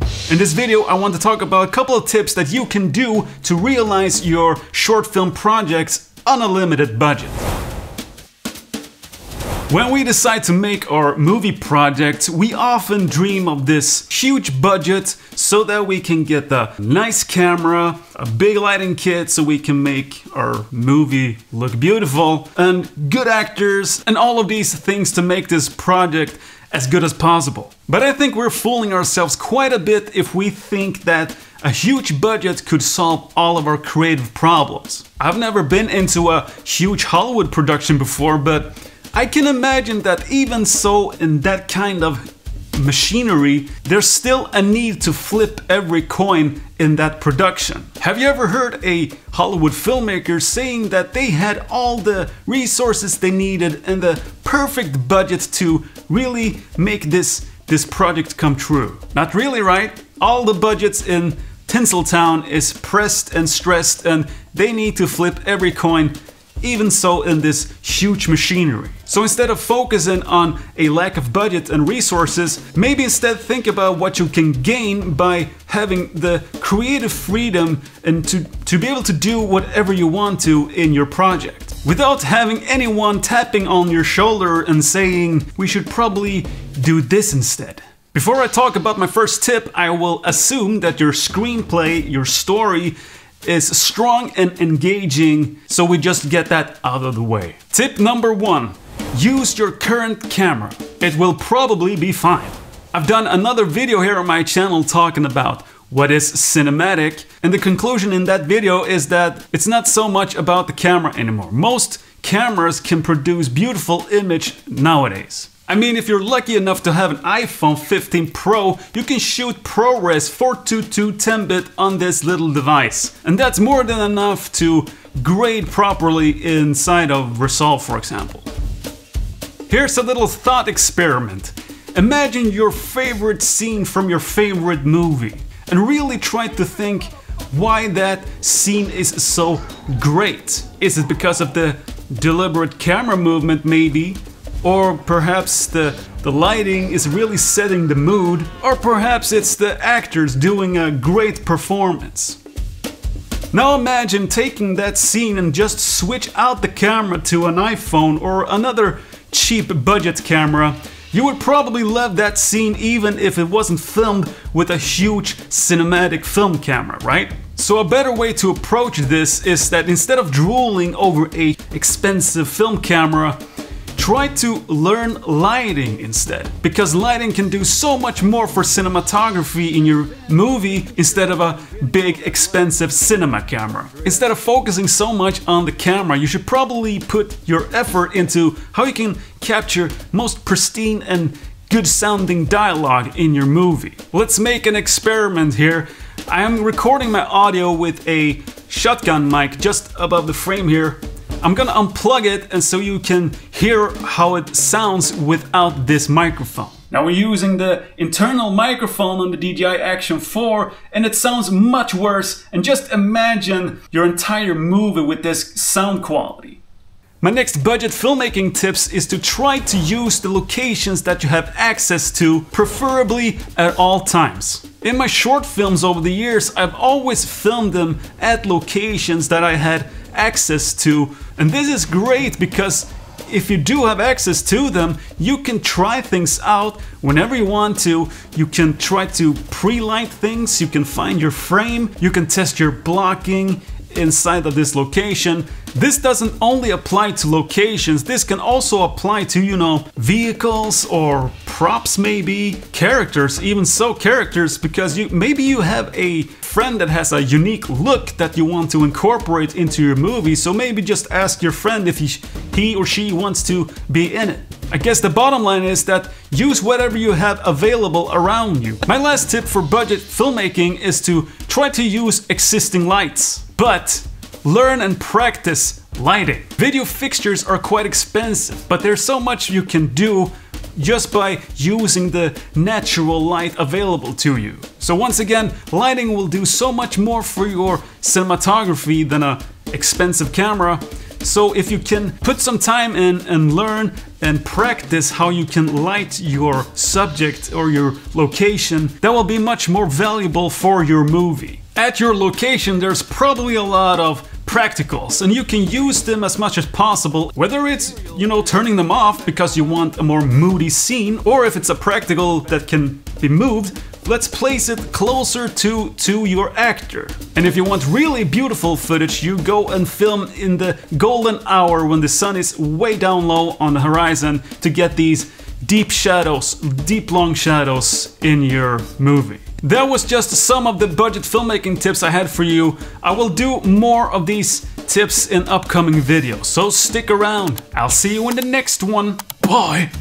In this video, I want to talk about a couple of tips that you can do to realize your short film projects on a limited budget. When we decide to make our movie projects, we often dream of this huge budget so that we can get a nice camera, a big lighting kit so we can make our movie look beautiful, and good actors, and all of these things to make this project as good as possible. But I think we're fooling ourselves quite a bit if we think that a huge budget could solve all of our creative problems. I've never been into a huge Hollywood production before, but I can imagine that even so, in that kind of machinery, there's still a need to flip every coin in that production. Have you ever heard a Hollywood filmmaker saying that they had all the resources they needed and the perfect budget to really make this project come true? Not really, right? All the budgets in Tinseltown is pressed and stressed, and they need to flip every coin, even so in this huge machinery. So instead of focusing on a lack of budget and resources, maybe instead think about what you can gain by having the creative freedom and to be able to do whatever you want to in your project, without having anyone tapping on your shoulder and saying, we should probably do this instead. Before I talk about my first tip, I will assume that your screenplay, your story, is strong and engaging, so we just get that out of the way. Tip number 1. Use your current camera. It will probably be fine. I've done another video here on my channel talking about what is cinematic, and the conclusion in that video is that it's not so much about the camera anymore. Most cameras can produce beautiful image nowadays. I mean, if you're lucky enough to have an iPhone 15 Pro, you can shoot ProRes 422 10-bit on this little device. And that's more than enough to grade properly inside of Resolve, for example. Here's a little thought experiment. Imagine your favorite scene from your favorite movie and really try to think why that scene is so great. Is it because of the deliberate camera movement, maybe? Or perhaps the lighting is really setting the mood, or perhaps it's the actors doing a great performance. Now imagine taking that scene and just switch out the camera to an iPhone or another cheap budget camera. You would probably love that scene even if it wasn't filmed with a huge cinematic film camera, right? So a better way to approach this is that instead of drooling over an expensive film camera, try to learn lighting instead, because lighting can do so much more for cinematography in your movie instead of a big expensive cinema camera. Instead of focusing so much on the camera, you should probably put your effort into how you can capture most pristine and good sounding dialogue in your movie. Let's make an experiment here. I am recording my audio with a shotgun mic just above the frame here. I'm gonna unplug it and so you can hear how it sounds without this microphone. Now we're using the internal microphone on the DJI Action 4 and it sounds much worse, and just imagine your entire movie with this sound quality. My next budget filmmaking tips is to try to use the locations that you have access to, preferably at all times. In my short films over the years, I've always filmed them at locations that I had access to, and this is great because if you do have access to them, you can try things out whenever you want to. You can try to pre-light things, you can find your frame, you can test your blocking inside of this location. This doesn't only apply to locations, this can also apply to, you know, vehicles or props, maybe characters, even so characters, because maybe you have a friend that has a unique look that you want to incorporate into your movie, so maybe just ask your friend if he or she wants to be in it. I guess the bottom line is that use whatever you have available around you. My last tip for budget filmmaking is to try to use existing lights, but learn and practice lighting. Video fixtures are quite expensive, but there's so much you can do just by using the natural light available to you. So once again, lighting will do so much more for your cinematography than an expensive camera. So if you can put some time in and learn and practice how you can light your subject or your location, that will be much more valuable for your movie. At your location, there's probably a lot of practicals, and you can use them as much as possible, whether it's, you know, turning them off because you want a more moody scene, or if it's a practical that can be moved, let's place it closer to your actor. And if you want really beautiful footage, you go and film in the golden hour when the sun is way down low on the horizon to get these deep shadows, deep long shadows in your movie. That was just some of the budget filmmaking tips I had for you. I will do more of these tips in upcoming videos, so stick around. I'll see you in the next one. Bye!